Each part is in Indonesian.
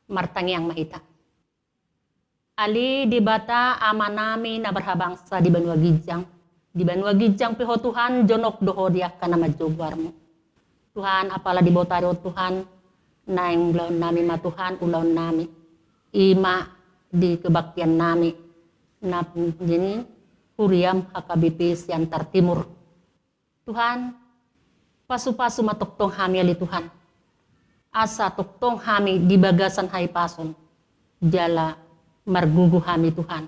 martangi yang mahita. Ali di bata ama nami na berhabangsa di Banua Gijang. Di Banua Gijang piho Tuhan jonok doho dia kana majobarmu. Tuhan apalah di botari Tuhan naing ulaun nami ma Tuhan ulaun nami. Ima di kebaktian nami. Na ini Huriam HKBP Siantar Timur. Tuhan pasu-pasu matoktong hami ali Tuhan. Asa toktong hami di bagasan hai pason. Jala margugu hami Tuhan.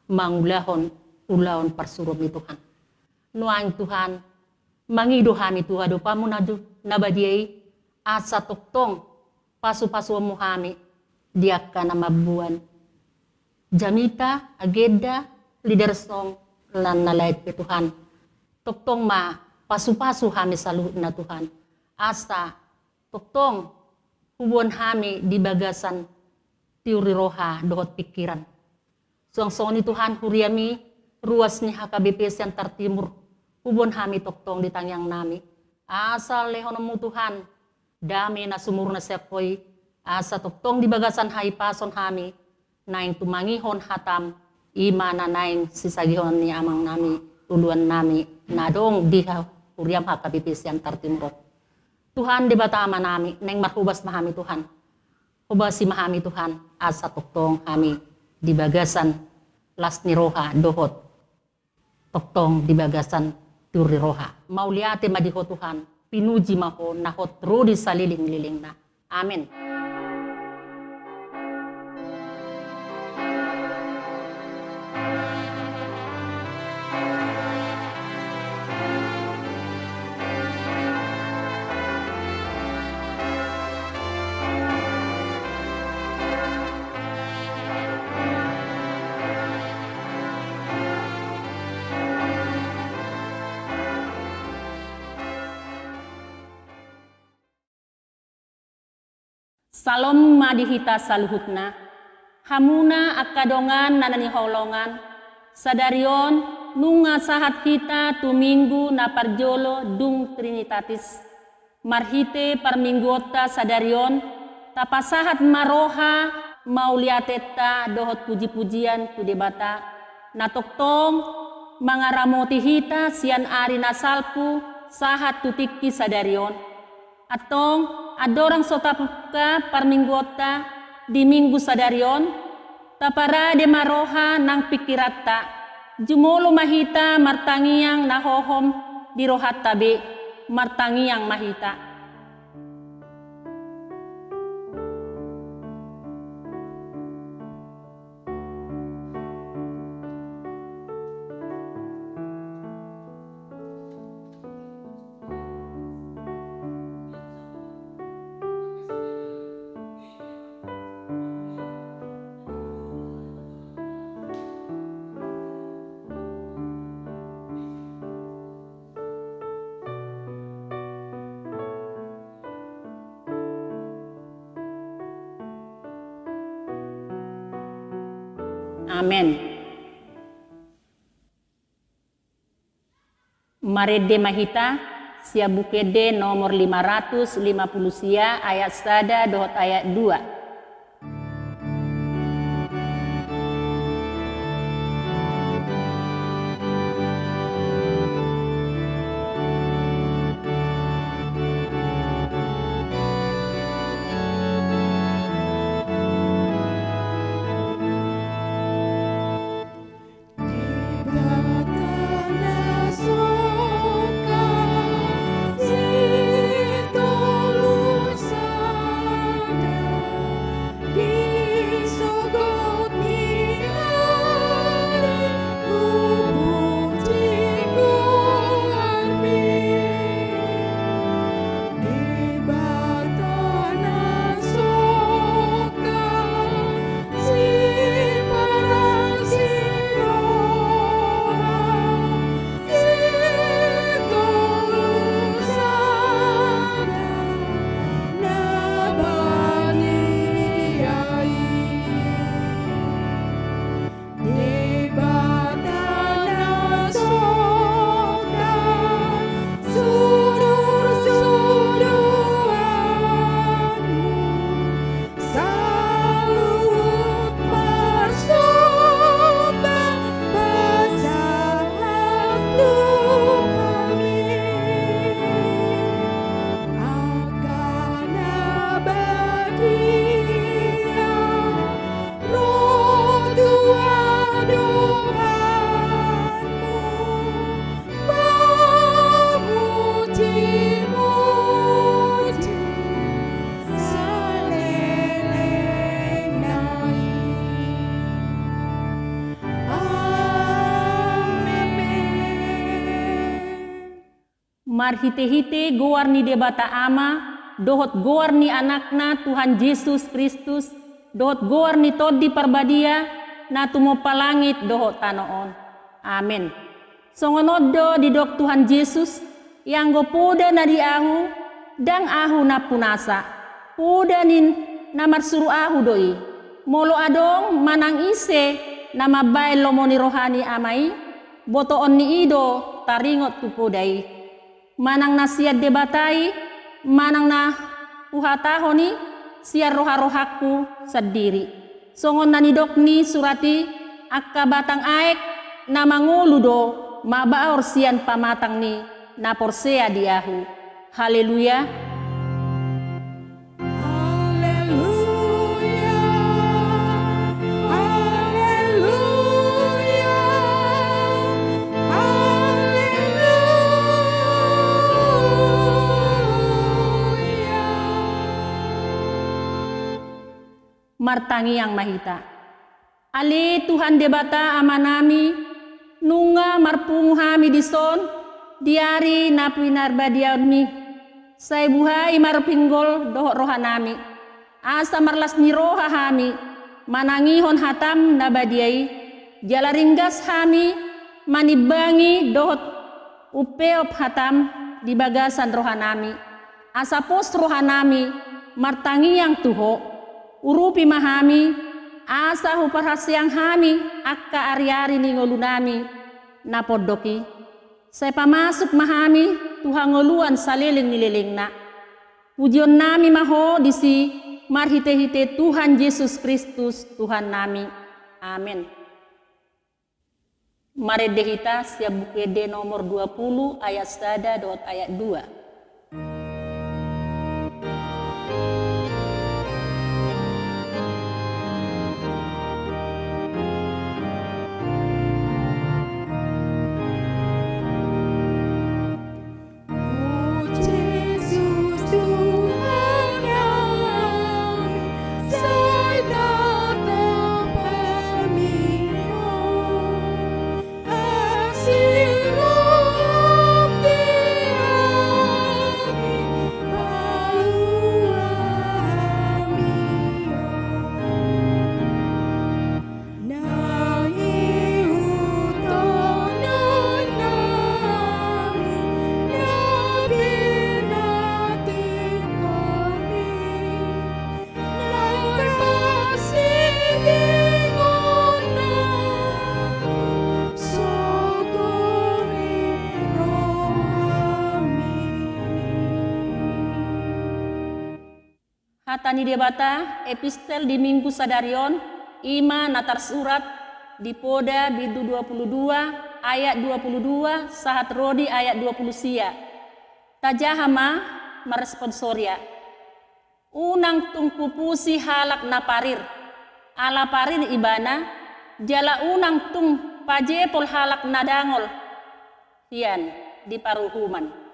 Mangulahon ulaon parsurum ni Tuhan. Nuang Tuhan. Mangido hami Tuhan. Dopamu nabadiay. Asa toktong pasu-pasu mo hami. Diaka na mabuan. Jamita, ageda, leader song. Lan nalait ke Tuhan. Toktong ma pasu-pasu hami saluhut na Tuhan. Asa toktong hubungan hami di bagasan teori roha dohot pikiran. Suang-suang ni Tuhan huriami ruas ni HKBP Siantar Timur. Hubun hami toktong di tangyang nami. Asal lehonamu Tuhan. Dami na sumur na sepoy. Asa toktong di bagasan hai pason hami. Naing tumangihon hatam. Ima na naing sisagihon ni amang nami. Tuluan nami. Nadong di huriam HKBP Siantar Timur. Tuhan di bata ama nami. Naing marhubas mahami Tuhan. Hubasi mahami Tuhan. Asa toktong hami di bagasan las ni roha dohot. Toktong di bagasan turi roha. Mauliate madiho Tuhan. Pinuji maho nahot rudi saliling-liling na. Amin. Salom madihita saluhutna, hamuna akadongan nanani holongan, sadarion nunga sahat hita tu minggu na parjolo dung trinitatis, marhite parminggota sadarion, tapasahat maroha mauliateta dohot puji-pujian tu debata, natoktong mangaramoti hita sian ari nasalpu sahat tutikki sadarion, atong adorang sotapuka parminggota di minggu sadarion tapara de maroha nang pikirata jumolo mahita martangiang nahohom di rohat tabe martangiang mahita. Amin. Marede mahita sia bukede nomor 550 sia ayat sada dohot ayat 2. Mar hite-hite goar ni debata ama, dohot goar ni anakna Tuhan Yesus Kristus, dohot goar ni todi parbadia, na tumo palangit dohot tanoon. Amen. Songonodo di dok Tuhan Yesus, yang go poda na di ahu, dang ahu na punasa, poda nin na marsuru ahu doi, molo adong manang ise na mabay lomo ni rohani amai, botoon ni ido taringot tupodai. Manang na siya debatai, manang na uhataho ni siya roha-rohaku sa diri. Songon na nidok ni surati, akka batang aek na manguludo, mabaor siyan pamatang ni na porsea diahu. Haleluya. Martangi yang mahita. Ali Tuhan debata amanami, nunga marpunguhami dison, diari napinar badiami, say buhay marpinggol dohok rohanami, asa marlas ni roha hami, manangihon hatam na badiay, jalaringgas hami, manibangi dohot upeop hatam di bagasan rohanami, asa pos rohanami, martangi yang tuho, urupi mahami, asa huparhasyang hami, akka ari-ari ni ngolunami, napodoki. Saya pamasuk mahami, Tuhan ngoluan saliling nililing na. Pujion nami maho disi, marhite-hite Tuhan Yesus Kristus, Tuhan nami. Amin. Mari dehita siap bukede nomor 20 ayat 1 dot ayat 2. Hatani debata epistel di minggu sadarion ima natar surat di poda bidu 22 ayat 22 sahat rodi ayat 20 sia. Tajahama meresponsoria. Unang tungpupusi halak na parir. Ala parir ibana jala unang tung pajepol halak na dangol. Hian di paruhuman.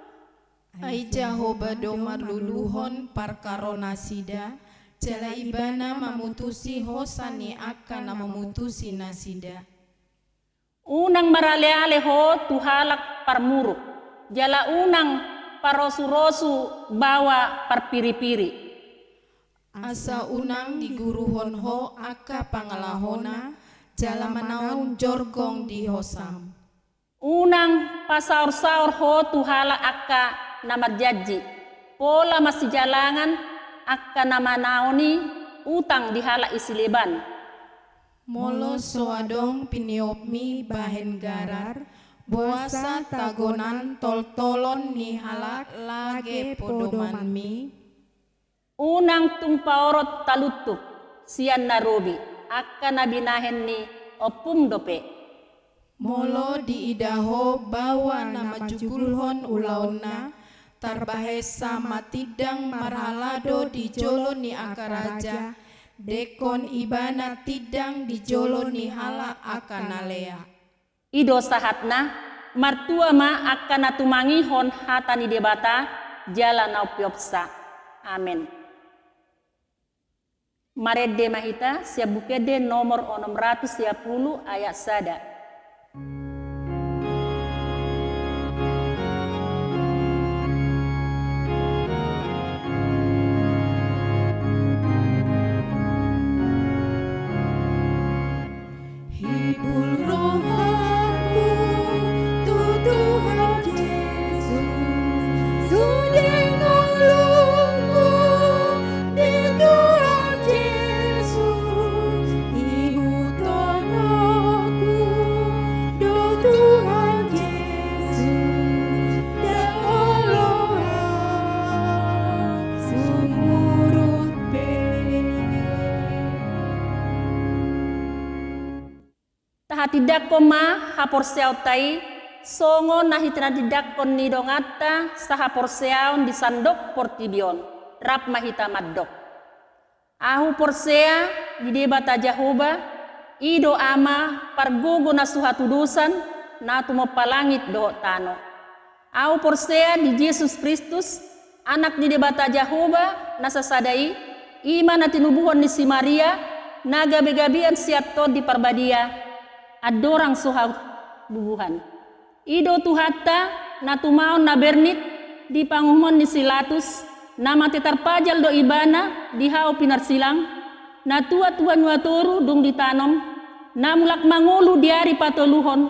Ai Jehovah do marluluhon parkarona sida, jala ibana memutusi hosani akan memutusi nasida. Unang marale-ale ho tuhalak parmuruk, jala unang parosu-rosu bawa parpiri-piri. Asa unang diguruhon ho aka pangalahona, jala manaun jorgong di hosam. Unang pasaur-saur ho tuhala akka nama jaji, pola masih jalangan akka nama naoni utang dihala isi leban. Molo soadong piniopmi bahen garar, buasa tagonan tol-tolon ni halak lage podoman mi. Unang tumpaorot talutuk sian narobi akka nabinahen ni opum dope. Molo diidaho bawa nama jugulhon ulauna, tarbahesa matidang marhalado di jolo ni akaraja, dekon ibana tidang di jolo ni hala akanalea. Ido sahatna martua ma akan natumangihon hatani debata jala naupiopsa. Amin. Marede mahita siap bukede nomor 610 ayat sada. Sahatidak ko ma haporseaw tay, songo nahitnadidak kon ni dongata sa haporseaw di sandok portibion, rap mahita maddok. Ahu porsea di debata Jahoba, ido ama pargugo na suhatudusan na tumapalangit do tano. Ahu porsea di Jesus Kristus, anak di debata Jahoba nasasadai, ima na tinubuhon ni si Maria, na gabi-gabian siap to di parbadia, adorang suha bubuhan. Ido tuhata na tumaon na bernit di panguhmon ni Silatus na matitarpajal do ibana di hao pinarsilang na tua-tuan waturu dung ditanom na mulak mangulu diari patoluhon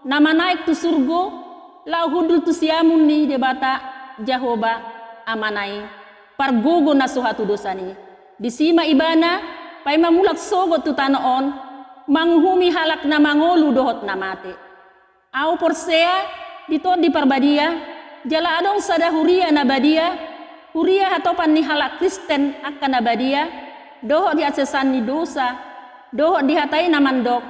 na manaik tu surgo lau hudul tu siamun ni debata Jahoba amanai pargogo na suhatu dosani disima ibana pay mamulak sogot tu tanoon manghumi halak na mangolu dohot na mate. Au porsea dito di parbadia, jala adong sada huria na badia, huria hatopan ni halak Kristen akan na badia, dohot di asesan ni dosa, dohot di hatay na mandok,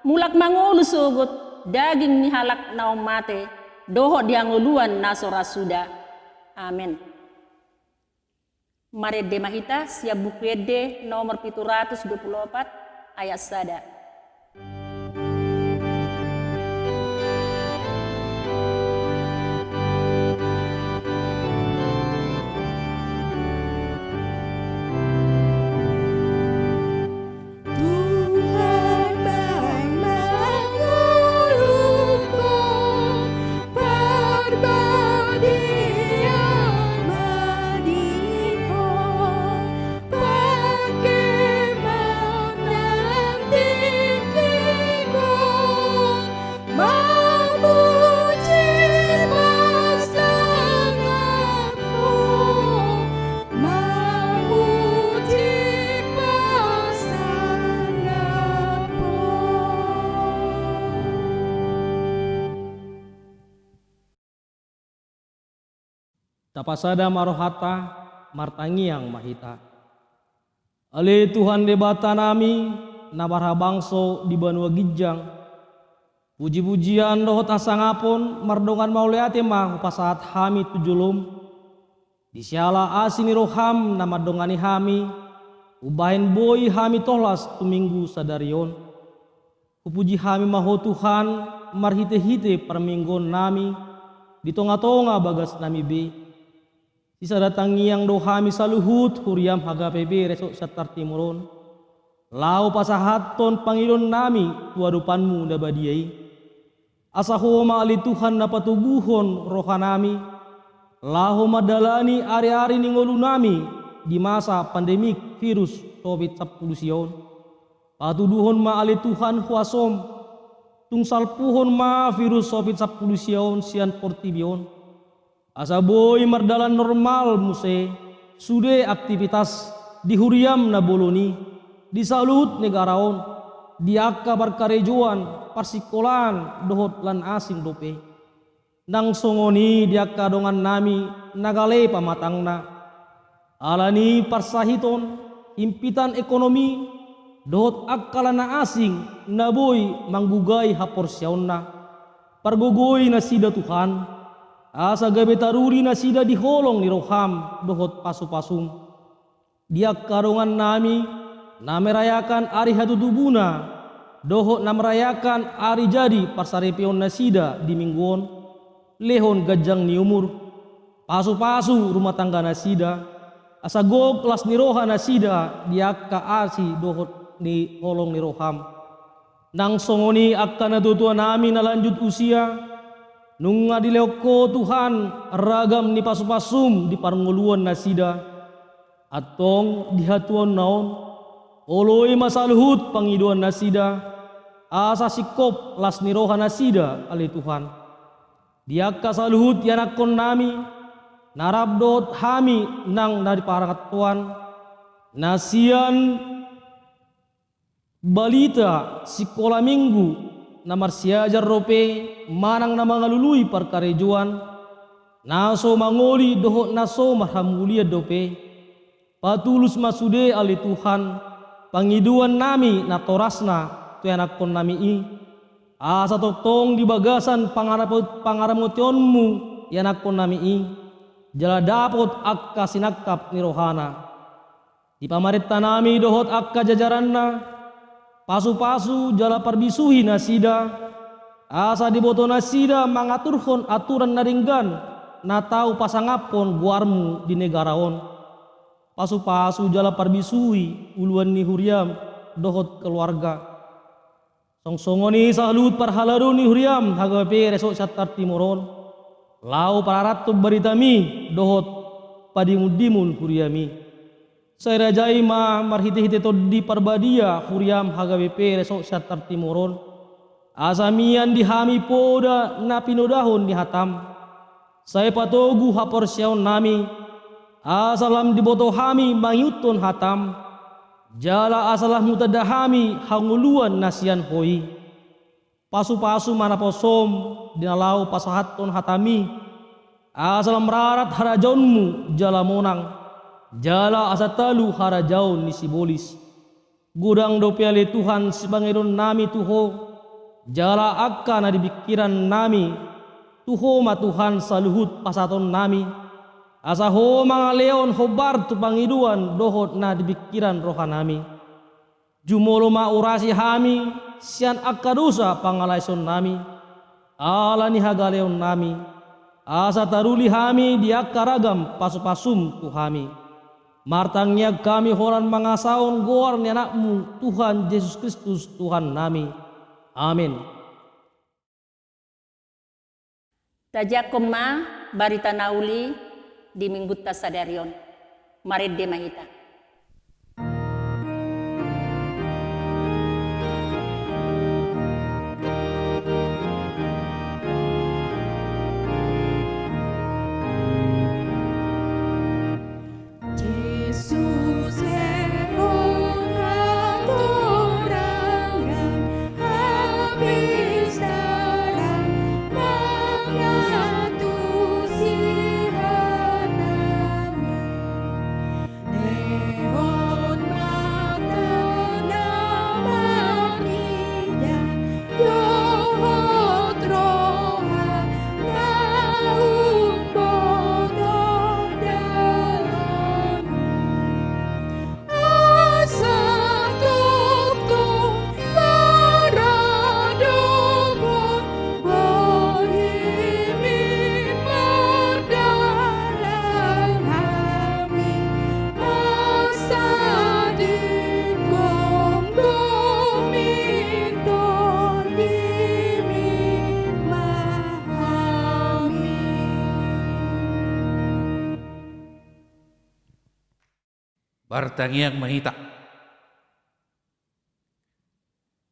mulak mangolu sogot, daging ni halak na mate, dohot di anguluan na sorasuda. Amen. Marede mahita siap bukwede nomor 724 ayat sada. Tapasada marohata martangiang mahita. Ale Tuhan debata nami nabarha bangso di Banua Gijang. Puji-pujian dohot asangapon mardongan mauleate mah pasaat hami tujulum. Disiala asini roham nama dongani hami. Ubahin boy hami tolas tuminggu sadarion. Puji hami maho Tuhan marhite-hite perminggon nami. Di tonga-tonga bagas nami be. Sisa datangi yang dohami saluhut huriam haga pebe resok satar timuron. Lau pasahaton pangilon nami tuadupanmu dabadiai. Asaho maali Tuhan napatubuhon rohanami. Lahu madalani ari-ari ningolu nami di masa pandemik virus COVID-19 sion. Patuduhon maali Tuhan huasom. Tungsal puhon ma virus COVID-19 sion sian portibion. Asa boy mardalan normal muse sude aktivitas di huriam na boloni di salut negaraon di akka barkarejuan parsikolan dohot lan asing dope nang songoni di akka dongan nami nagale pamatangna alani parsahiton impitan ekonomi dohot akka lana asing na boy manggugay haporsyaonna pargogoy na sida Tuhan. Asa gabe taruri na sida di holong ni roham dohot pasu-pasum. Dia karongan nami na merayakan ari hatutubuna dohot na merayakan ari jadi parsarepion na sida di mingguon lehon gajang ni umur pasu-pasu rumah tangga na sida asa gog kelas ni roha na sida dia ka asi dohot ni holong ni roham nang songoni akka natutua nami na lanjut usia. Nung adileko Tuhan ragam ni pasu-pasum di parnguluan nasida atong dihatuan naon oloi masaluhut pangiduan nasida asa sikop las niroha nasida ali Tuhan dia kasaluhut yanakon nami narabdot hami nang dari parangat Tuhan nasian balita sikola minggu namar siajar rope manang na mangalului parkarejuan naso mangoli dohot naso marhamulia dope patulus masude ali Tuhan pangiduan nami na torasna tu anakon nami i asa totong di bagasan pangaramotionmu yanakon nami i jala dapot akka sinakap ni rohana di pamarita nami dohot akka jajaranna pasu-pasu jala parbisuhi nasida asa diboto nasida mangaturhon aturan naringgan na tau pasangapon guarmu di negaraon pasu-pasu jala parbisuhi uluan ni huriam dohot keluarga songsongoni salut parhalado ni huriam hagape resok satar timoron lau pararatu baritami dohot padimudimun huriami saya rajai ma marhite-hite to di parbadia huriam hagape resok satar timoron asamian dihami poda na pinodahon di hatam saya patogu haporsyaon nami asalam diboto hami mangyuton hatam jala asalah mutadahami hanguluan nasian hoi pasu-pasu mana posom dinalau pasahaton hatami asalam rarat harajaunmu jala monang jala asatalu harajaun ni sibolis gudang dopiale Tuhan sebangiron nami tuho jala akka na dipikiran nami tuho ma Tuhan saluhut pasaton nami asa ho mga leon hobar tu pangiduan dohot na dipikiran rohanami jumolo maurasi hami sian akadusa pangalaison nami ala ni hagaleon nami asa taruli hami di akaragam pasu-pasum tuhami martangnya kami horan mangasaon goar ni anakmu Tuhan Yesus Kristus Tuhan nami amin. Tajakom ma barita nauli di minggu tasadarion marid de mahita Yesus leon adorangan habis darah mengatusi leon mata namanida dohot roha naung bodo dalam asa tuktong paradogon bohimi madalang hami asa digom dominton dimin mahami. Bartangiang mahita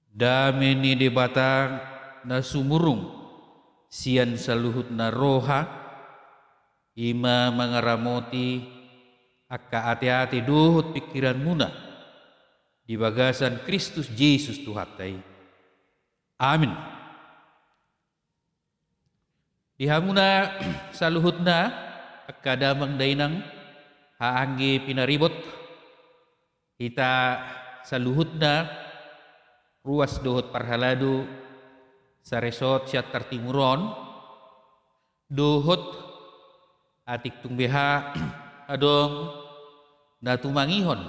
dameni debata na sumurung sian saluhut na roha ima mangaramoti akka ati-ati dohot pikiran muna di bagasan Kristus Yesus Tuhatai amin. Dihamuna saluhutna akka damang dainang haanggi pinaribot kita saluhutna ruas dohot parhalado sa resort siat tartimuron dohot atik tungbeha adong natumangihon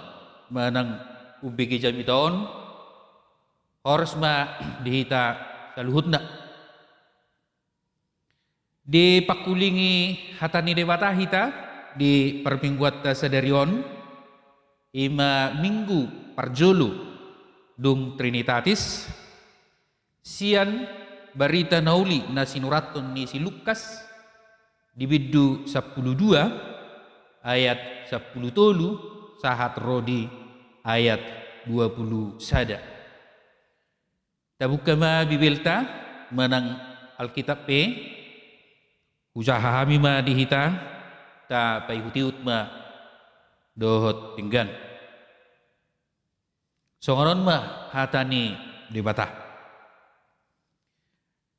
manang ubigi jamiton horsma dihita saluhutna di pakulingi hatani dewata hita di permingguat sadarion ima minggu parjolo dung Trinitatis sian barita nauli na sinuraton ni si Lukas di biddu 12 ayat 10 sahat rodi ayat 20 sada tabuka ma bibilta manang Alkitab usaha hami ma dihita ta paihutiut ma dohot pinggan songoron ma hatani debata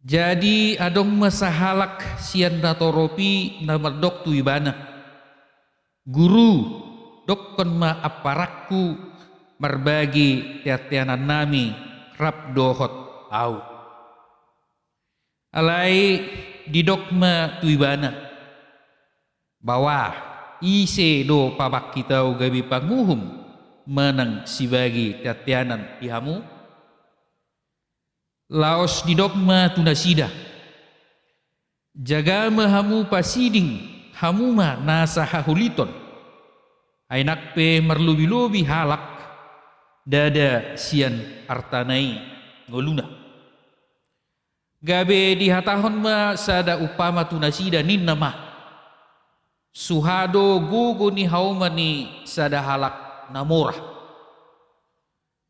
jadi adong masahalak sian datoropi na merdok tu ibana guru dokkon ma aparakku marbagi tiatianan nami rap dohot au Alai di dogma tuibana bahwa ise do pabak kita gabi panguhum menang sibagi tatianan ihamu laos di dogma tunasida jaga mahamu pasiding hamuma nasa hahuliton ainak pe merlubi-lubi halak dada sian artanai ngoluna gabe di hatahon ma sada upama tunasida ninna ma suhado gugu ni hauma ni sada halak namora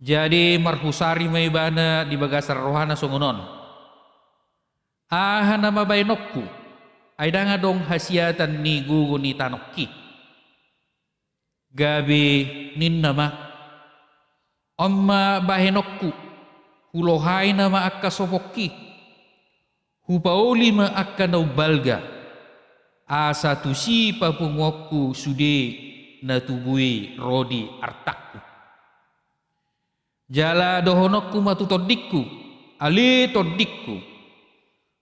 jadi marhusari may bana di bagasar rohana songonon nama bainokku ay nga dong hasiatan ni gugu ni tanokki gabe ninna ma amma bahinokku hulohay na maakka sopokki hupauli ma akka naubalga asa tusi papungokku sude na tubui rodi artakku jala dohonokku matutodikku ali todikku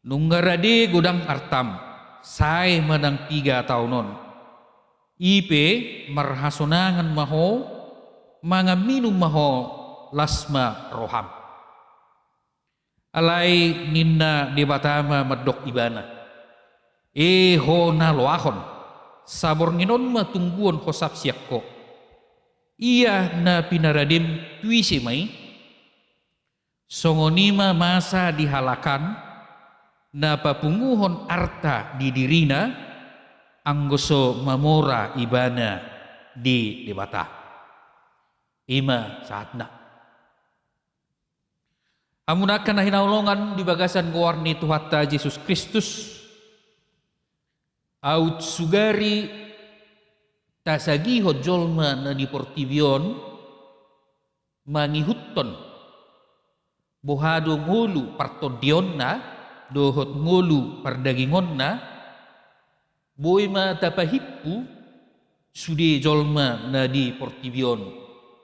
nunggarade godang artam say madang 3 tahunon ipe marhasonangan maho mga minum maho lasma roham alai ninna debatama medok ibana ho na loahon sabor nginon matungguon hosap siakko iya na pinaradim tuise mai songonima masa dihalakan na papunguhon arta di dirina anggoso mamora ibana di debata ima saatna amunakan na hinaulongan di bagasan guarni Tuhatta Yesus Kristus aut sugari tasagihod jolma na di portibion mangihutton bohado ngulu partodion na dohot ngulu pardagingon na boy matapahippu sude jolma na di portibion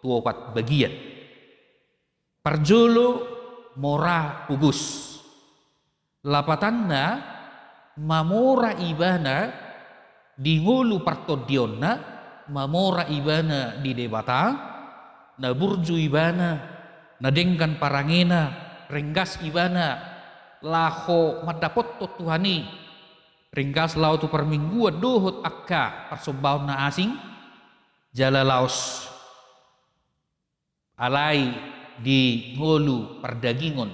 tuopat bagian parjolo mora pugus lapatanna mamora ibana di ngulu partodionna mamora ibana di debata na burju ibana na dengkan parangena renggas ibana laho madapot to tuhani renggas lau tu permingguan dohot akka persobaw na asing jala laos alai di ngolu perdagingon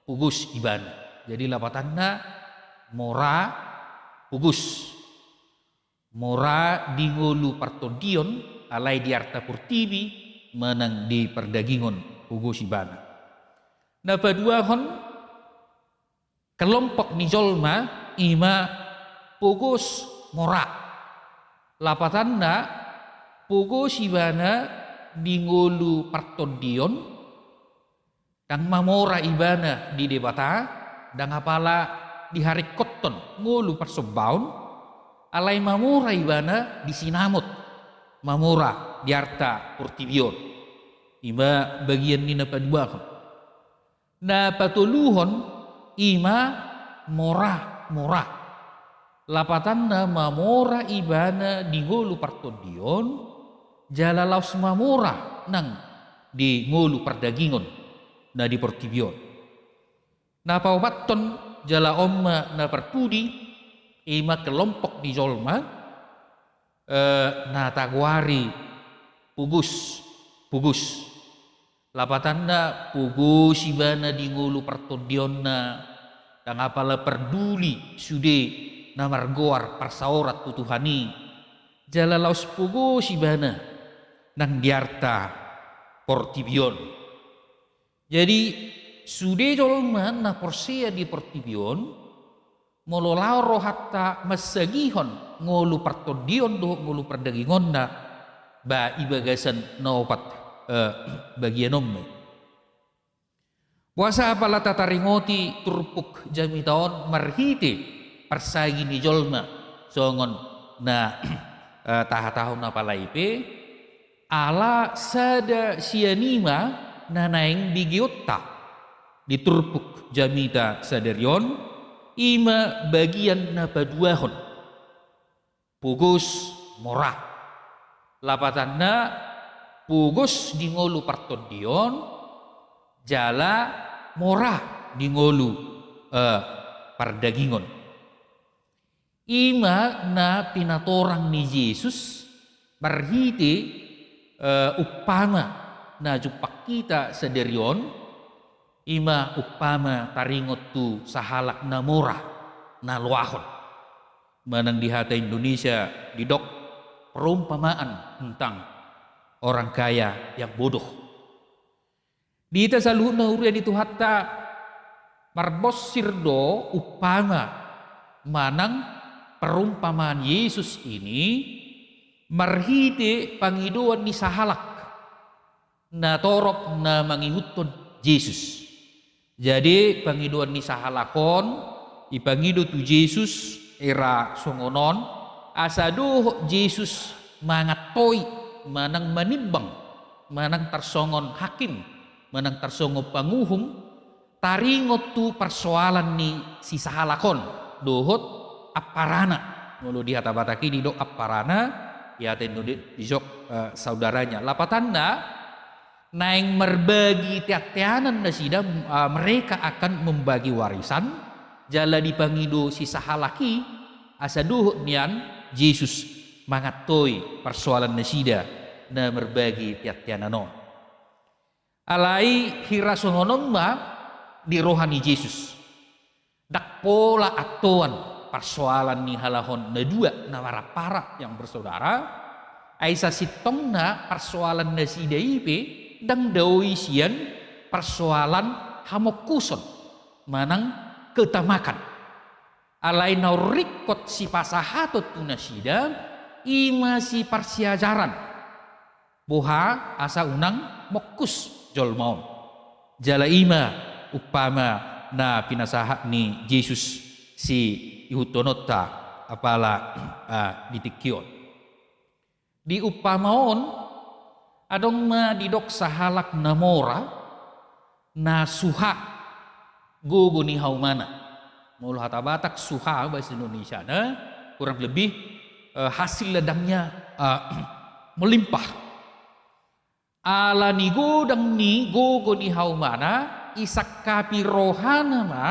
pugus ibana jadi lapatanna mora pugus mora di ngolu partodion alai di arta purtibi menang di perdagingon pugus ibana na paduahon kelompok ni jolma ima pugus mora lapatanna pugus ibana di ngolu partodion dang mamora ibana di debata dang apala di hari koton ngulu persobaun alai mamora ibana di sinamot mamora di arta purtibion ima bagian ni napaduahon na patuluhon ima mora lapatan na mamora ibana di ngulu partodion jala laos mamora nang di ngulu perdagingon na di portibion na paubaton jala omma na pertudi ima kelompok di jolma na tagwari pugus lapatan na pugus ibana di ngulu partodion na dan apala perduli sude na margoar parsaorat tutuhani jala laos pugus ibana nang diarta portibion jadi sude jolma na porsia di portibion mololao rohatta masagihon ngolu partodion do ngolu perdagingon na ba ibagasan naopat bagian omme puasa apala tataringoti turpuk jamitaon marhite persagi ni jolma songon na tahun apalaipe ala sada sianima nanaing bigiotta diturpuk jamita saderion ima bagian na paduahon pugos mora lapatan na pugos di ngolu partondion jala mora di ngolu pardagingon ima na pinatorang ni Yesus marhiti upama na jupak kita sederion ima upama taringot tu sahalak na mora na luahon manang di hata Indonesia didok perumpamaan tentang orang kaya yang bodoh di ita saluhun na urian itu hatta marbos sirdo upama manang perumpamaan Yesus ini marhite pangiduan ni sahalak na torop na mangihuton Yesus. Jadi pangiduan ni sahalakon ipangidu tu Yesus era songonon asado Yesus mangatoi manang manibang manang tarsongon hakim manang tarsongo panguhum taringot tu persoalan ni si sahalakon dohot aparana mulu di hata bataki di dok aparana ya tendo dijok saudaranya lapatanda naing merbagi tiak-tianan na sida mereka akan membagi warisan jala dipangido si sahalaki asaduh nian Yesus mangatoi persoalan na sida na merbagi tiak-tianan alai hirasongonon ma di rohani Yesus dak pola atuan persoalan ni halahon na dua na para yang bersaudara aisa sitong na persoalan na si daipe dang dawi sian persoalan hamokuson manang ketamakan alai naurikot si pasahatot tu nasida ima si persiajaran boha asa unang mokus jolmaon jala ima upama na pinasaha ni Yesus si ihutonota apala ditikyon di upamaon adong didok sahalak namora na suha gogo ni haumana mulu hatabatak suha bahasa Indonesia na kurang lebih hasil ledangnya melimpah ala ni godang ni gogo ni haumana isak kapi rohana ma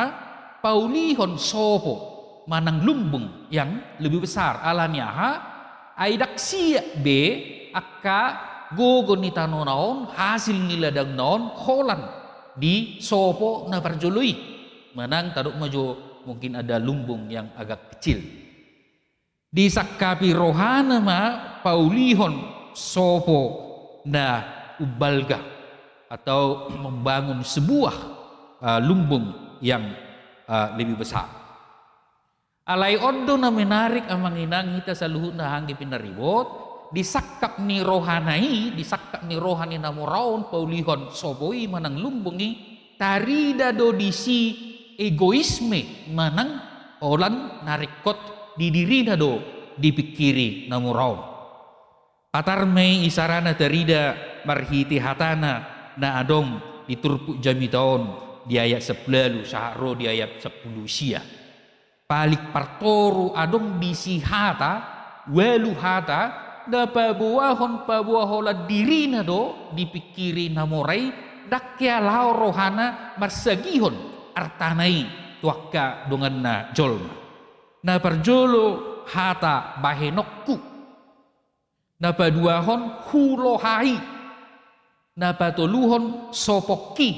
paulihon sopo manang lumbung yang lebih besar alamiaha aidak sia be akka gogo ni tanonaon hasil nila dang naon holan di sopo na parjului manang taduk maju mungkin ada lumbung yang agak kecil di sakapi rohana ma paulihon sopo na ubalga atau membangun sebuah lumbung yang lebih besar alai ondo na menarik amang inang hita sa luhut na hanggi pinaribot disakap ni rohanai disakap ni rohani namoraon paulihon soboi manang lumbungi tarida do disi egoisme manang olan narikot di diri na do dipikiri namoraon patar may isarana tarida marhiti hatana na adong diturpuk jami taon di ayat 10 saharo di ayat 10 sia palik partoro adong bisi hata welu hata da pabuahola diri na do dipikiri namorai dakya lao rohana marsagihon artanai tuakka dongan na jolma na parjolo hata bahenokku na paduahon hulohai na patoluhon sopoki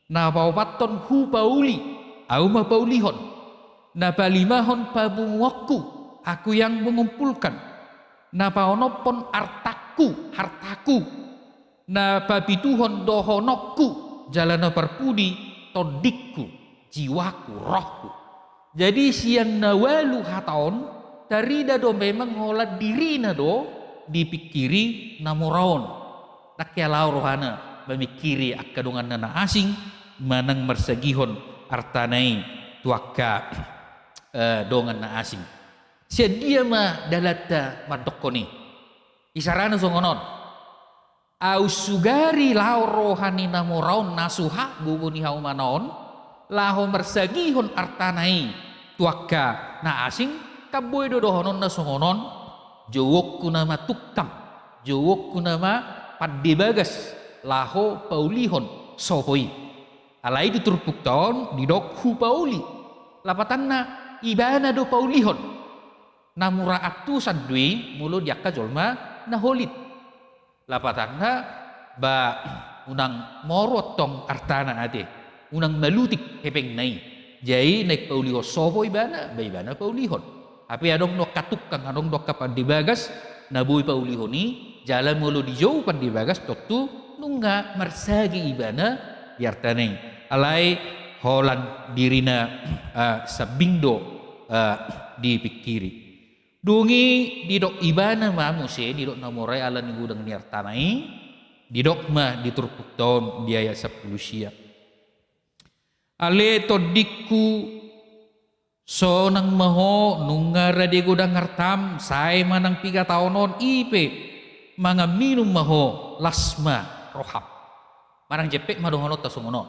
na paupaton hu pauli au ma paulihon na palimahon pabungokku aku yang mengumpulkan na paonopon hartaku na papituhon dohonokku jalana perpudi todikku jiwaku rohku jadi sian nawalu hataon tarida do memang ngolat diri na do dipikiri namoraon nakyalau rohana memikiri akadungan nana asing manang marsagihon artanai tuaka dongan na asing sedia ma dalata madokoni isarana songonon au sugari lao rohani namoraon nasuha guguni haumanaon laho mersagihon artanai tuaka na asing kaboy dodohonon na songonon jowok kunama tuktam jowok kunama padibagas laho paulihon sohoi alai diturpuk taon didok hu pauli lapatan na ibana do paulihon namura atusan dui mulo diakka jolma na holit lapatan na ba unang morotong artana ade unang malutik hepeng nai jai naik pauliho soho ibana ba ibana paulihon tapi adong no katukang adong do kapadibagas nabuy paulihon ni jalan mulo dijauh padibagas doktu nunga marsagi ibana yartaneng alai holan dirina sabindo dipikiri dungi didok ibana mamuse didok namorai alan gudang yartanai didok ma diturpuk tahun biaya 10 sia ale todikku sonang maho nungara di gudang ngartam sai manang 3 tahunon ipe mga minum maho lasma rohab marang jepek madohonot tasungono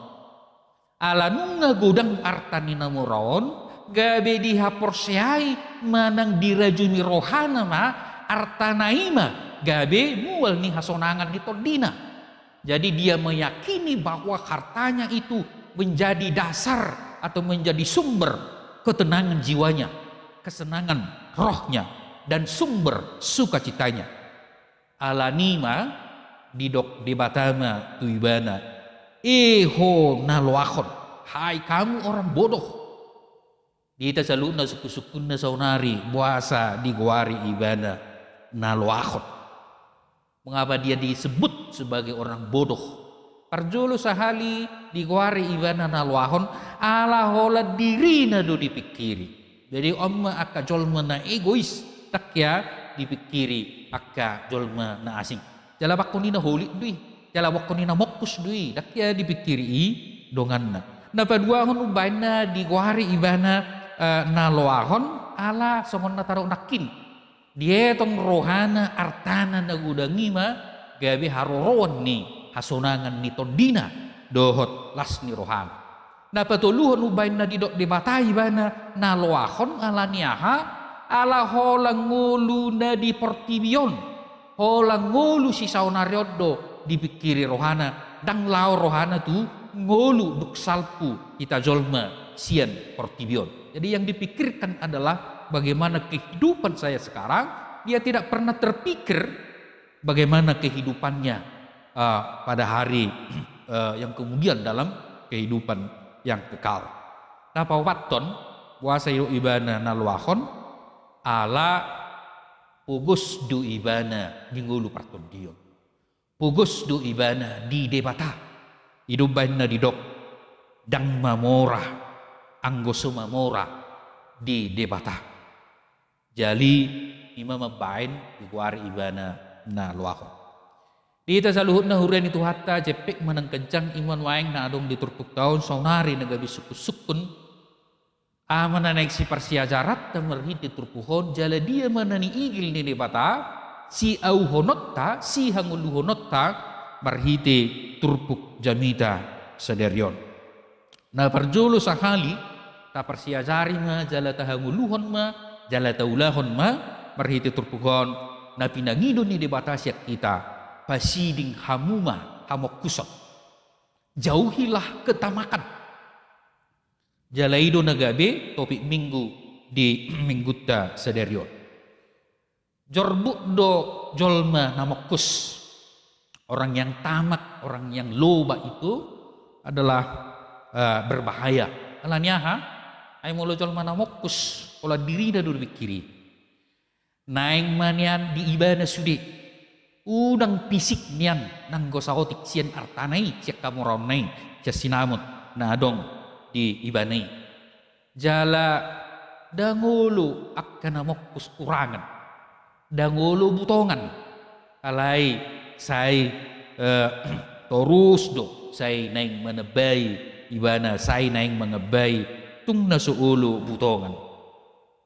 ala nunga gudang artani namuron gabe dihapor seai manang dirajuni rohana ma artanaima gabe mual ni hasonangan di todina jadi dia meyakini bahwa hartanya itu menjadi dasar atau menjadi sumber ketenangan jiwanya kesenangan rohnya dan sumber sukacitanya ala nima didok debatama tuibana eho naloakon hai kamu orang bodoh dita saluna suku-sukun na saunari puasa di guari ibana naloakon mengapa dia disebut sebagai orang bodoh parjolo sahali di guari ibana naloakon ala hola dirina do dipikiri jadi amma akka jolma na egois tak ya dipikiri akka jolma na asing jala bakoni na holik dui jala bakoni na mokus dui dak ya dipikiri donganna na padua hon ubaina di guari ibana na loahon ala songon na taro nakin dia tong rohana artana na gudangima gabi harorowan ni hasonangan ni tondina dohot las ni rohana na patuluhon ubaina di dok debatai ibana na loahon ala niaha ala holang ngulu na di portibion holang ngolu si saunaryodo dipikiri rohana dang lao rohana tu ngolu duk salpu kita jolma sian portibion jadi yang dipikirkan adalah bagaimana kehidupan saya sekarang dia tidak pernah terpikir bagaimana kehidupannya pada hari yang kemudian dalam kehidupan yang kekal nah pawaton puasa ibana naluahon ala pugos du ibana ngulu partondion pugos du ibana di debata idubana di dok dang mamora anggoso mamora di debata jali imam mabain di guari ibana na luako di tasaluhut na hurian itu hatta jepek menang kencang iman waeng na adong diturpuk tahun saunari nagabi sukun amana naik si parsia jarat dan merhiti turpuhon jala dia manani igil ni debata si au honotta si hangulu honotta merhiti turpuk jamita saderion na parjolo sakali ta parsia jari ma jala tahanguluhon ma jala taulahon ma merhiti turpuhon na pinangido ni debata siak kita pasiding hamuma hamok kusot jauhilah ketamakan jalaido nagabe topik minggu di mingguta saderion jorbuk do jolma namokus orang yang tamak orang yang loba itu adalah berbahaya alanya ay molo jolma namokus ola diri da dur kiri naing manian di ibana sudi udang pisik nian nang gosaotik sian artanai siak kamuronai jasinamut na adong di ibanai jala dangulu akan mokus kurangan dangulu butongan alai sai torus do sai naing menebay ibana sai naing mengebay tung na suulu butongan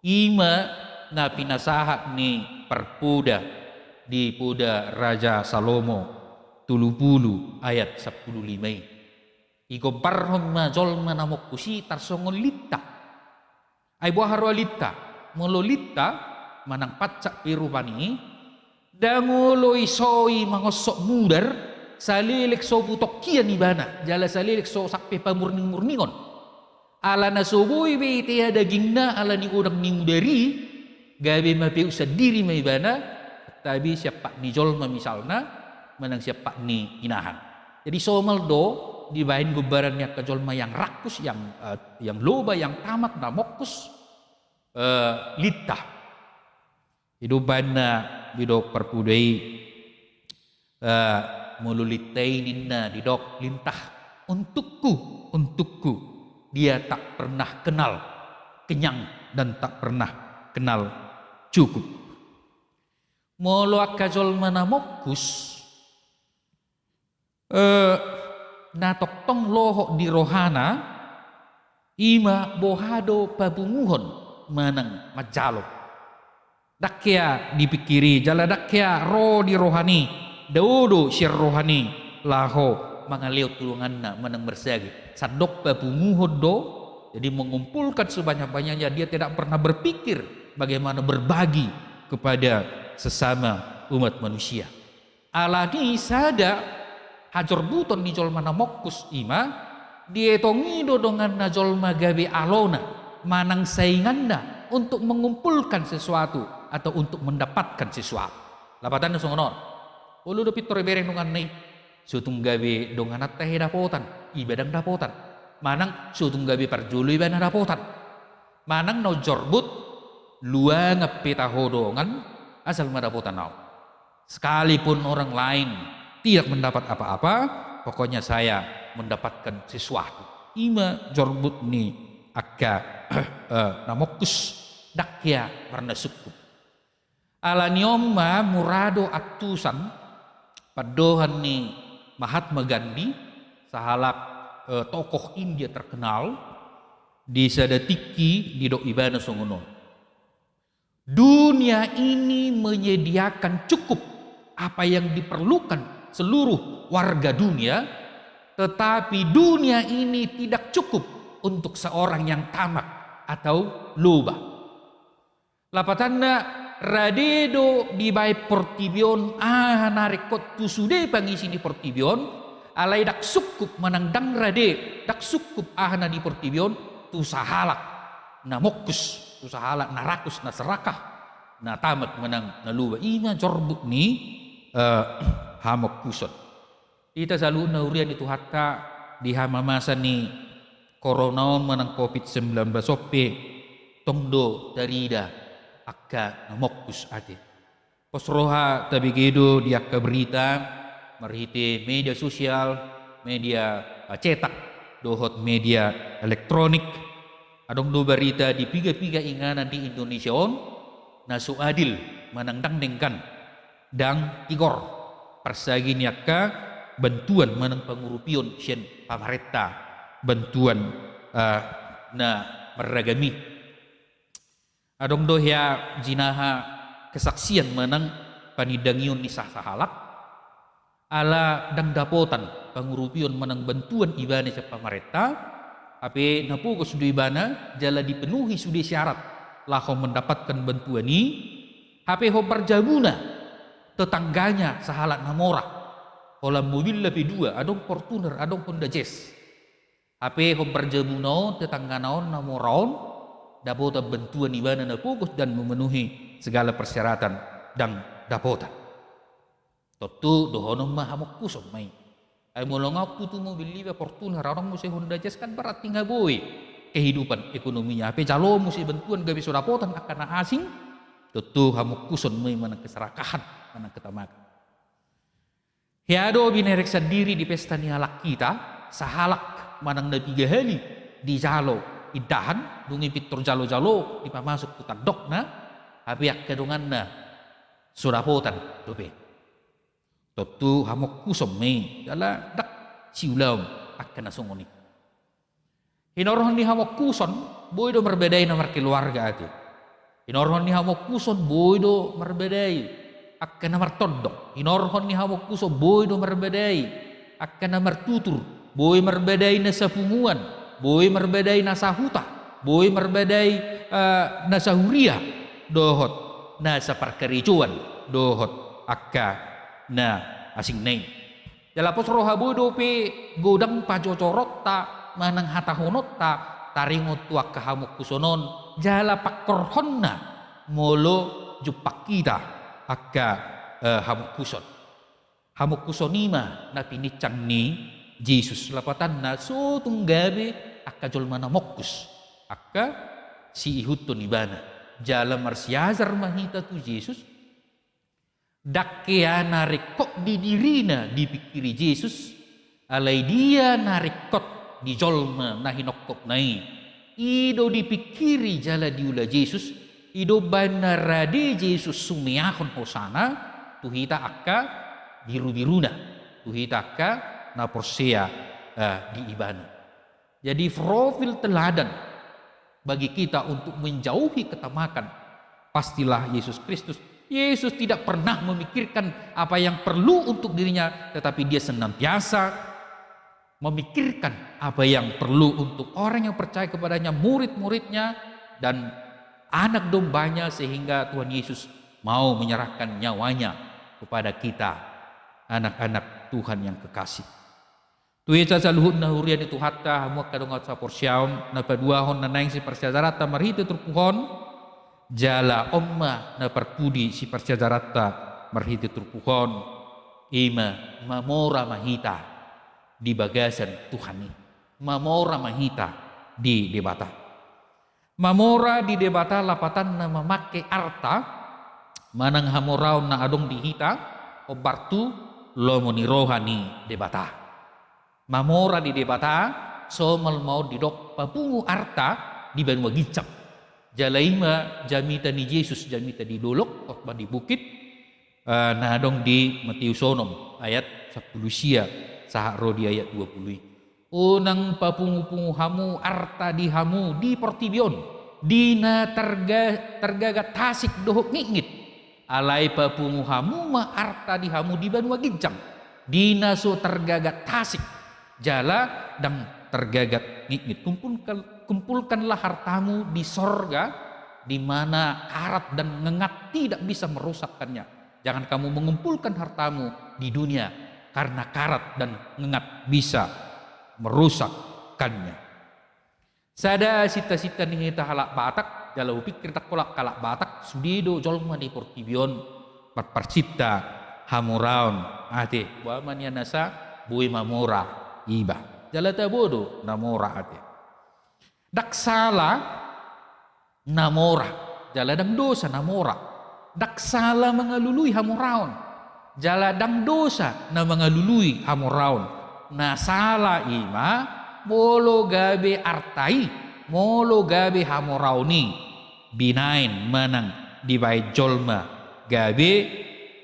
ima na pinasahat ni perpuda di puda Raja Salomo 30 ayat 15 Igobarhom ma jolma namok kusi tarsongon litta. Ay buaharo litta. Molo litta manang pacak pirupani. Dangulo isoi mangosok mudar. Salilik so butok kian ibana. Jala salilik so sakpe pamurning-murningon. Ala nasoboi be ite dagingna ala ni udang ni mudari. Gabe mapi usah diri ma ibana. Tapi siapa ni jolma misalna. Manang siapa ni inahan. Jadi somaldo dibain gubarannya ke jolma yang rakus, yang loba, yang tamat, namokus, litta. Hidupan bidok perpudai mulu littainin didok lintah. Untukku, dia tak pernah kenal kenyang dan tak pernah kenal cukup. Mulu akka jolma namokus, natok tong lohok di rohana ima bohado pabunguhon manang majalo dakya dipikiri jala dakya ro di rohani daudo syir rohani laho mangaliw tulunganna manang bersagi sadok pabunguhon do jadi mengumpulkan sebanyak-banyaknya dia tidak pernah berpikir bagaimana berbagi kepada sesama umat manusia alagi sada hajor buton ni jolma namokus ima dietongido dengan najolma gabe alona manang sainganna untuk mengumpulkan sesuatu atau untuk mendapatkan sesuatu lapatan songonor ulu do pitore bereng dengan nei sutung gabe dengan teh dapotan ibadang dapotan manang sutung gabe parjulu ibana dapotan manang no jorbut luang ngepita hodongan asal madapotan nau sekalipun orang lain tidak mendapat apa-apa, pokoknya saya mendapatkan sesuatu. Ima jorbut ni akka namokus dakya warna suku. Ala nioma murado atusan padohan ni Mahatma Gandhi sahalak tokoh India terkenal di sadatiki di dok ibana songono. Dunia ini menyediakan cukup apa yang diperlukan seluruh warga dunia, tetapi dunia ini tidak cukup untuk seorang yang tamak atau loba. Lapatanna radedo di bai portibion narekot tu sude pangisi di portibion alai dak sukup manangdang rade dak sukup ahana di portibion tu sahalak namokus tu sahalak narakus na serakah na tamak menang na loba ima jorbut ni hamok kusot. Kita selalu naurian itu hatta di hama masa ni koronaon menang COVID-19 sope tongdo darida akka namokus ate. Posroha tabigedo di akka berita merhite media sosial, media cetak, dohot media elektronik. Adong do berita di piga-piga inganan di Indonesia on nasu adil manangdang dengkan dang igor persagi niaka bantuan menang pengurupion sien pamareta bantuan na meragami adong dohya jinaha kesaksian menang panidangion ni sahalak ala dang dapotan pengurupion menang bantuan ibane sa pamareta ape napugos du ibana jala dipenuhi sudah syarat laho mendapatkan bantuan ni hape ho parjabuna tetangganya sahalat namora olam mobil lebih dua adong Fortuner adong Honda Jazz HP berjabuno tetangga naon namoraon dapota bantuan ibana na fokus dan memenuhi segala persyaratan dan dapota totu dohonom mahamok kusom mai ay molongak tu mobil liba Fortuner adong musi Honda Jazz kan berat tinggal boy kehidupan ekonominya HP calo musi bantuan gabi sodapotan akan asing totu hamok kuson mai mana keserakahan mana ketamakan. Hiado binerek sendiri di pesta nialak kita, sahalak manang na 3 hari di jalo idahan, dungi pitur jalo-jalo, di pamasok tutadok na, habiak kedungan na surapotan dope. Totu hamok kusom me, dala dak siulaw akan nasungoni. Hinorohan ni hamok kuson, boy do merbeday nomor keluarga ati. Hinorohan ni hamok kuson, boy do merbeday akan nomor todok. Hinorohan ni hamok kuson, boy do merbeday akan nomor tutur boy merbedai na sa punguan, boy merbedai na sa huta, boy merbedai na sa huria, dohot na sa parkaricuan, dohot akka na asing nai. Jalapos rohabu dope godang pajocorot ta manang hatahonot ta taringot tuak kahamuk kusonon jala pakkorhon na molo jupak kita akka hamuk kuson. Hamuk kusonima na pinicang ni Jesus lapatan na so tunggabe akka jolma na mokus akka si ihutun ibana jala marsiazar mahita tu Jesus dakya narikot di dirina dipikiri Jesus alay dia narikot di jolma na hinokop nai ido dipikiri jala diula Jesus ido banarade Jesus sumiyahon hosana tuhita akka biru-biruna tuhita akka na porsea di ibana. Jadi profil teladan bagi kita untuk menjauhi ketamakan pastilah Yesus Kristus. Yesus tidak pernah memikirkan apa yang perlu untuk dirinya, tetapi dia senantiasa memikirkan apa yang perlu untuk orang yang percaya kepadanya, murid-muridnya dan anak dombanya, sehingga Tuhan Yesus mau menyerahkan nyawanya kepada kita, anak-anak Tuhan yang kekasih. Tuhi caca luhut na hurian itu hatta hamuak kadongat sa porsyaon na paduahon na naing si persyajarata marhito terpuhon jala omma na perpudi si persyajarata marhito terpuhon ima mamora mahita di bagasan Tuhan ini. Mamora mahita di debata. Mamora di debata lapatan na memakai arta manang hamoraon na adong dihita obartu lomoni rohani debata. Mamora di debata somal mau didok papungu arta di banua gicap. Jalaima jamita ni Yesus jamita di dolok khotbah di bukit na adong di Matius sonom ayat 10 sia saharo di ayat 20. Unang papungu-pungu hamu arta di hamu di portibion dina tergagat tasik dohok ngingit alai papungu hamu ma arta di hamu di banua gijang dina so tergagat tasik jala dan tergagat ngingit. Kumpulkanlah hartamu di sorga di mana karat dan ngengat tidak bisa merusakkannya. Jangan kamu mengumpulkan hartamu di dunia karena karat dan ngengat bisa merusakkannya. Sada sita-sita nih kita halak batak, jalau pikir tak kolak kalak batak, sudido jolma di portibion parcipta hamuraun ate buamanya nasa bui mamora iba jalata bodo namora ate daksala namora jaladang dosa namora daksala mengalului hamuraun jaladang dosa na mengalului hamuraun nasala ima molo gabe artai molo gabe hamurauni binain manang dibai jolma gabe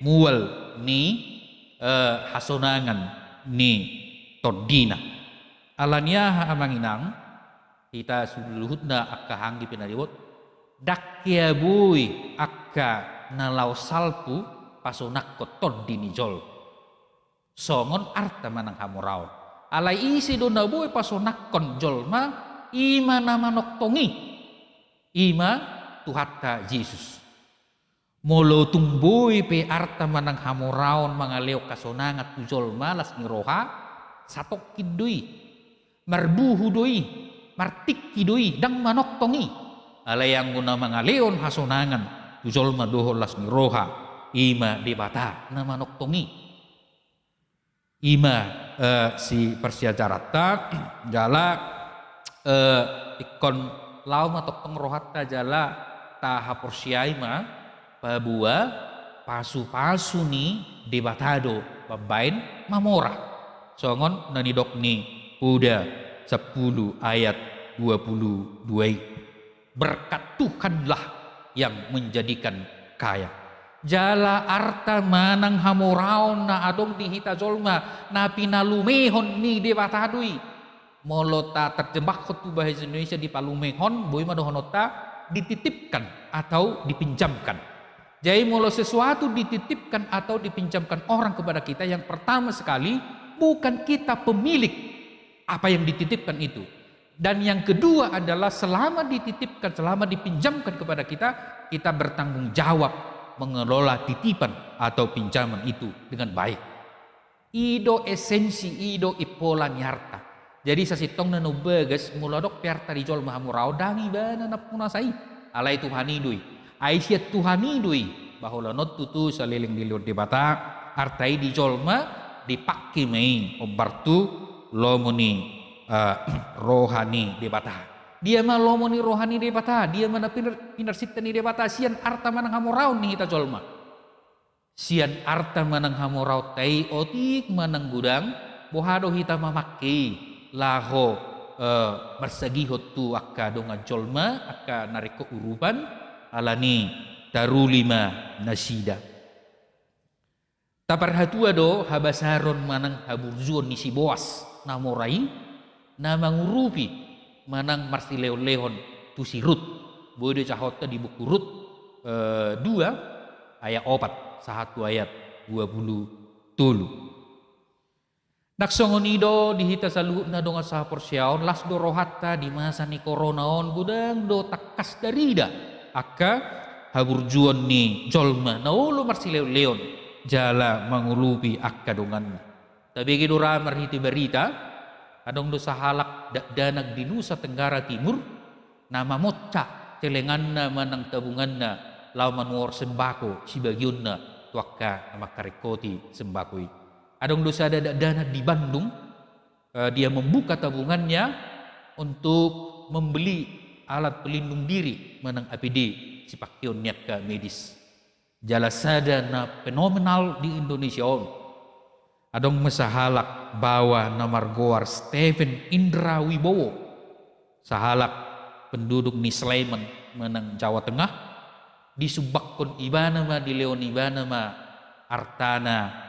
mual ni hasonangan ni todina alania amanginang kita suluhutna akka hanggi pinariwot dakya bui akka nalau salpu pasonak ko todini jol songon arta manang hamuraw alai isi do nabuy pasonak kon jolma ima nama noktongi ima tuhatta Jesus molo tumbuy pe arta manang hamuraon mangaleo kasonangat tu jolma las ngiroha satok kidui marbuhu doi martik kidui dang manok tongi alayang guna mangaleon hasonangan tujol madohol las niroha ima debata na manok tongi ima si persyajarata jala ikon lau matok tong rohatta jala taha porsiaima pabua pasu-pasu ni debatado babain mamora songon nanidok ni Uda 10 ayat 22 berkat Tuhanlah yang menjadikan kaya jala arta manang hamoraon na adong dihita jolma na pinalumehon ni debatadui molota terjemah khotbah bahasa Indonesia di palumehon boy madohonota dititipkan atau dipinjamkan. Jadi molo sesuatu dititipkan atau dipinjamkan orang kepada kita yang pertama sekali bukan kita pemilik apa yang dititipkan itu. Dan yang kedua adalah selama dititipkan, selama dipinjamkan kepada kita, kita bertanggung jawab mengelola titipan atau pinjaman itu dengan baik. Ido esensi ido ipola nyarta. Jadi sasitong na nubegas muladok piarta di jol mahamurao dangi bana na punasai alai Tuhan idui. Aisyat Tuhan idui bahwa not tutu saliling diliur di bata artai di jolma dipakai mei obartu lomoni rohani di bata. Dia mah lomoni rohani di bata. Dia mana pinarsita ni di bata sian arta manang hamurao ni kita jolma. Sian arta manang hamurao tai otik manang gudang bohado hita mamaki laho marsagihot tu akka donga jolma akka nariko uruban alani darulima nasida. Taparhatua do habasaron manang haburzuon ni si boas namorai na mangurupi manang marsileo-lehon tu si Rut bodo cahota di buku Rut 2 ayat 4 satu ayat 20 naksongonido dihita saluhut na donga sa porsyaon las do rohatta di masa ni koronaon gudang do takas darida akka haburjuon ni jolma na ulo marsileo-leon jala mangulupi akka dongan tabi gidura marhiti berita adong dosa halak danag di Nusa Tenggara Timur nama mocca celengan na manang tabungan na law manuor sembako si bagion na tuakka makarekoti sembakoi. Adong dosa danag di Bandung dia membuka tabungannya untuk membeli alat pelindung diri manang APD si pakyon niat medis. Jalasada na fenomenal di Indonesia adong masahalak bawa na margoar Stephen Indra Wibowo sahalak penduduk ni Sleman menang Jawa Tengah disubakkon ibana ma di leon ibana ma artana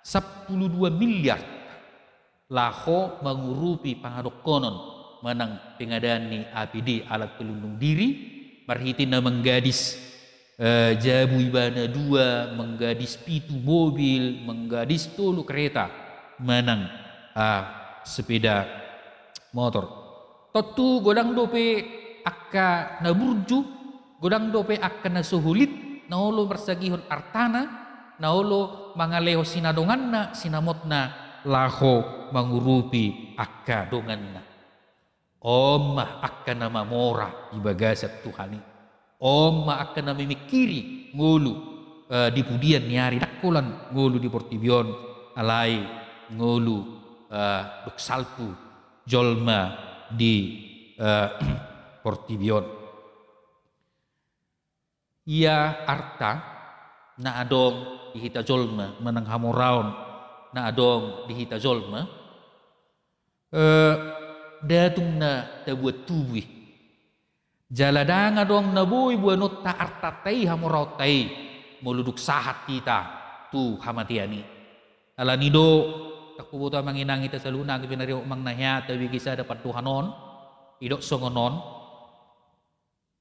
12 miliar laho mengurupi pangadokonon menang pengadaan ni APD alat pelindung diri marhiti na menggadis jabu ibana 2 menggadis pitu mobil menggadis tolu kereta menang sepeda motor totu godang dope akka naburju godang dope akka nasuhulit naolo bersagihon artana naolo mangaleho sinadonganna sinamotna laho mangurupi akka donganna omah akka nama mora ibagasat Tuhani Oma akan memikiri ngulu di pudian nyari dakulan ngulu di Portibion alai ngulu duk salpu jolma di Portibion. Ia arta na adong dihita jolma menang hamoraon na adong dihita jolma datung na tabuat tubuh jaladanga dong naboy buanot ta artatay hamorau tay muluduk sahat kita tu hamatiani alanido takubuta manginang ita saluna kipinari umang nahya tabi kisa dapat tuhanon idok songonon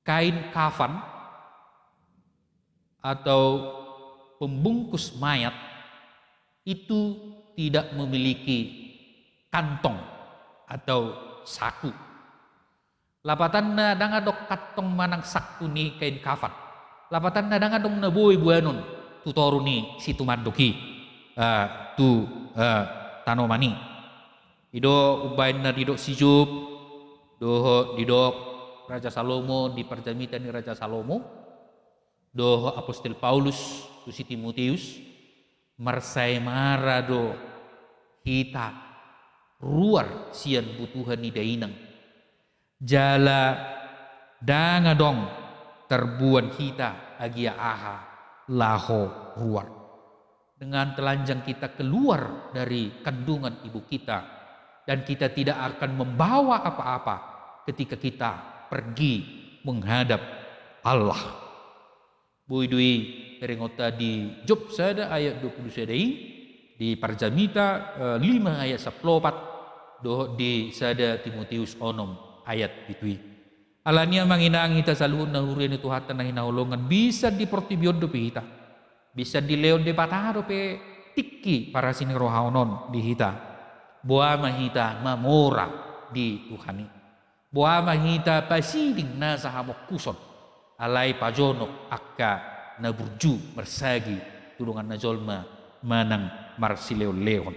kain kafan atau pembungkus mayat itu tidak memiliki kantong atau saku. Lapatan na dangadok katong manang saktu ni kain kafan. Lapatan na dangadong nabuhay buanon tutoro ni si tumandoki tanomani. Ido ubain na didok sijup doho didok Raja Salomo di perjamitan ni Raja Salomo doho Apostol Paulus tu si Timotius marsai marado hita ruar sian butuhan ni dainang jala dangadong terbuan kita agia aha laho ruar dengan telanjang kita keluar dari kandungan ibu kita dan kita tidak akan membawa apa-apa ketika kita pergi menghadap Allah. Buidui peringota di Job sada ayat 20 sadai di Parjamita 5 ayat 14 doh di sada Timotius onom ayat bitui. Alania manginang kita saluhun na hurian itu hatan na hinahulungan bisa di Portibion dope hita. Bisa di Leon de Bataro pe tiki para sini rohaunon di hita. Boa mahita mamora di Tuhani. Boa mahita pasiding na sa hamok kuson. Alay pajonok akka na burju mersagi tulungan na jolma manang marsileo leon.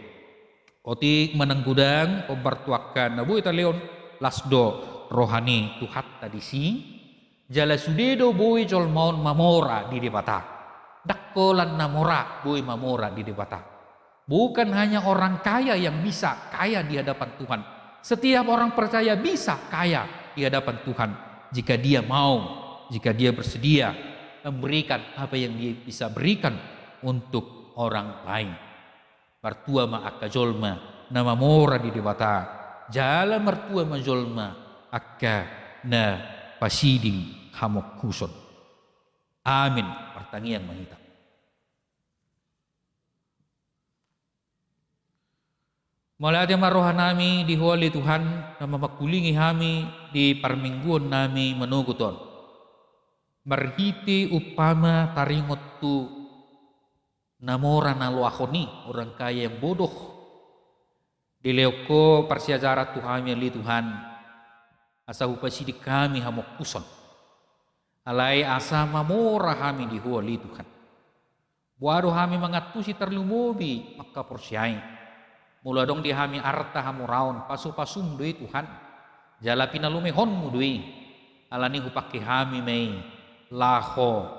Otik manang gudang pembartuakan na buita leon lasdo rohani tuhat tadi si jala sudedo boy jolmaon mamora di debata. Dakkolan namora boy mamora di debata. Bukan hanya orang kaya yang bisa kaya di hadapan Tuhan. Setiap orang percaya bisa kaya di hadapan Tuhan jika dia mau, jika dia bersedia memberikan apa yang dia bisa berikan untuk orang lain. Mertua ma akka jolma nama mora di debata. Jala mertua ma jolma akka na pasiding hamok kuson. Amin. Pertanian mahita. Malati marohan nami di huali Tuhan na mamakulingi kami di parmingguan nami manuguton. Marhiti upama taringot tu namora na luakoni orang kaya yang bodoh. Dileo persiajarat Tuhan li Tuhan asa upasidik kami hamok kuson. Alai asa mamora kami di huali Tuhan. Buado kami mangatusi terlumubi maka porsiai. Mula dong di hami arta hamuraon pasu-pasum doi Tuhan. Jala pinalumehon mu doi. Alani hupake hami mei laho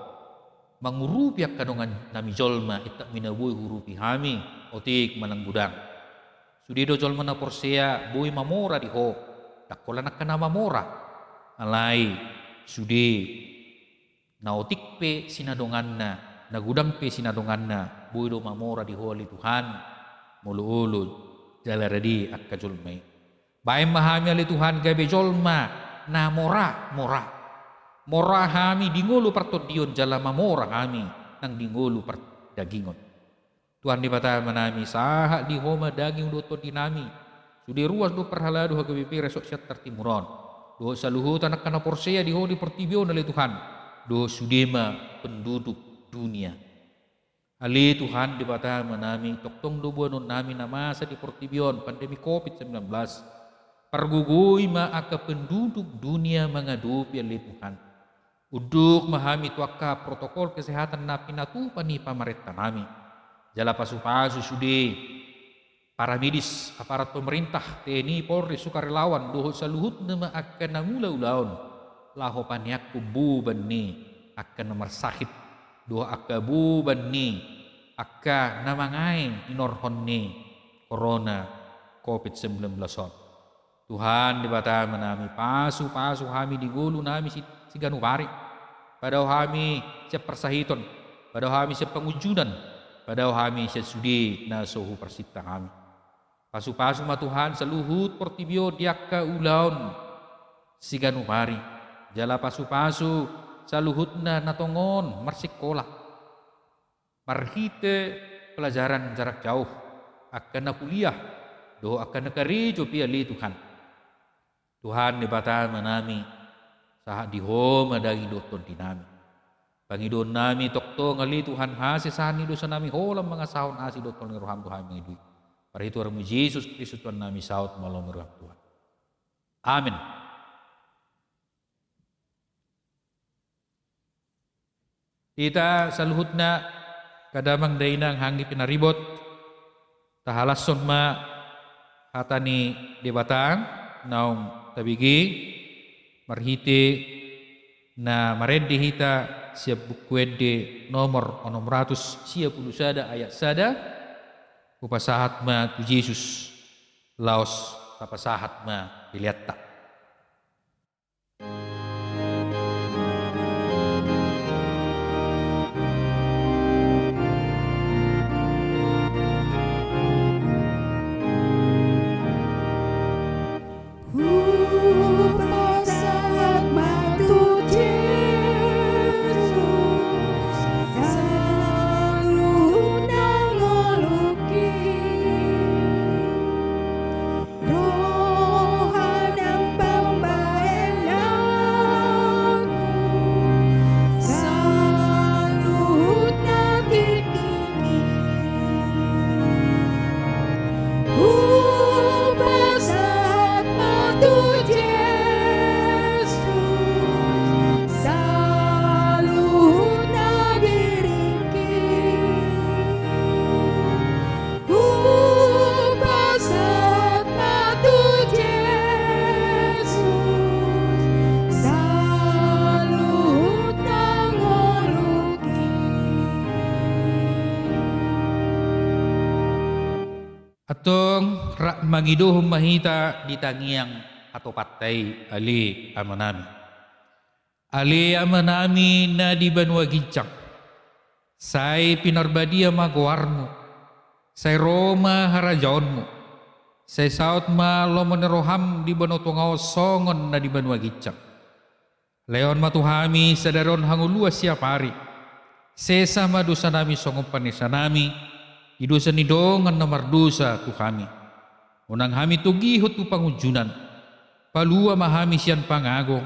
mangurupiak kadongan nami jolma itak minabui hurupi hami otik manang budang. Sudido jolma na porsea bui mamora di ho. Dakkola nak kana mamora. Alai sudi na otik pe sinadonganna na gudang pe sinadonganna bui do mamora di ho li Tuhan. Mulu-ulu jala radi akka jolmai. Baim mahami ali Tuhan gabe jolma na mora. Mora hami dingulu partodion jala mamora hami nang dingulu dagingon. Tuhan di bata manami saha di homa daging do dinami. Sudi ruas do perhalado hagabipi resok syat tertimuron. Do saluhutan kana porsea di ho di pertibion ali Tuhan. Do sudema penduduk dunia. Ali Tuhan di bata manami toktong do buanon nami namasa di Portibion pandemi COVID-19 pergugui ma aka penduduk dunia mengadupi ali Tuhan uduk mahami tuaka protokol kesehatan na pinatupan ni pamarenta nami jala pasu-pasu sudi para medis aparat pemerintah TNI Polri sukarelawan doho saluhut nama akan namula-ulaon laho paniak kububan ni akan nomor sakit doa akka buban ni akka namangain inorhon ni corona COVID-19 Tuhan di bata manami pasu kami di gulu nami si ganupari pada kami siap persahiton pada kami siap pengujudan pada kami siap sudi na sohu persita kami pasu ma Tuhan seluhut portibio diakka ulaon si ganupari jala pasu saluhutna natongon marsikola marhite pelajaran jarak jauh akan na kuliah do akan na karijo piali Tuhan di bata manami saha di homa dagi doton dinami pangidon nami tokto ngali Tuhan hasi sani do sa nami holam mga sahon asi doton ng roham Tuhan mengidui parito ramu Yesus Kristus Tuhan nami saut malom roham Tuhan amin. Ita saluhutna kadamang dainang hangi pinaribot tahalason ma hatani debatang naung tabigi marhite na marendi hita siap bukwede nomor 600 siap puluh sada ayat sada upasahat ma tu Yesus laos tapasahat ma dilihat tak. Rohana Tong rak mangiduh mahita di tangiang atau patai ali amanami. Ali amanami na di Banua Gijang. Sai pinarbadia magoarmu. Sai Roma harajaonmu. Sai saut ma lomoneroham di Banotongao songon na di Banua Gijang. Leon matuhami sadaron hangulua siap hari. Sesa madusa nami songong panesa nami. Idusa ni dongan namar dosa tu kami. Unang hami tugihot tu pangujunan. Palua mahami sian pangago.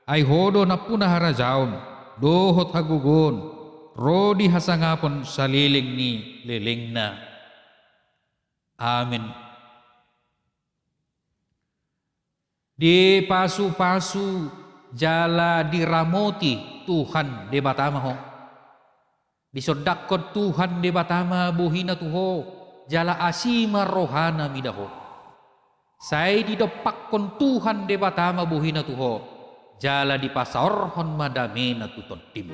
Ay hodo na punah harajaon. Dohot hagugon. Rodi hasangapon sa liling ni liling na. Amin. Di pasu-pasu jala diramoti Tuhan de batama ho. Disodakot Tuhan de batama buhina tuho jala asima rohana midaho. Sai didopakkon Tuhan de batama buhina tuho jala di pasaorhon madamena tuton tim.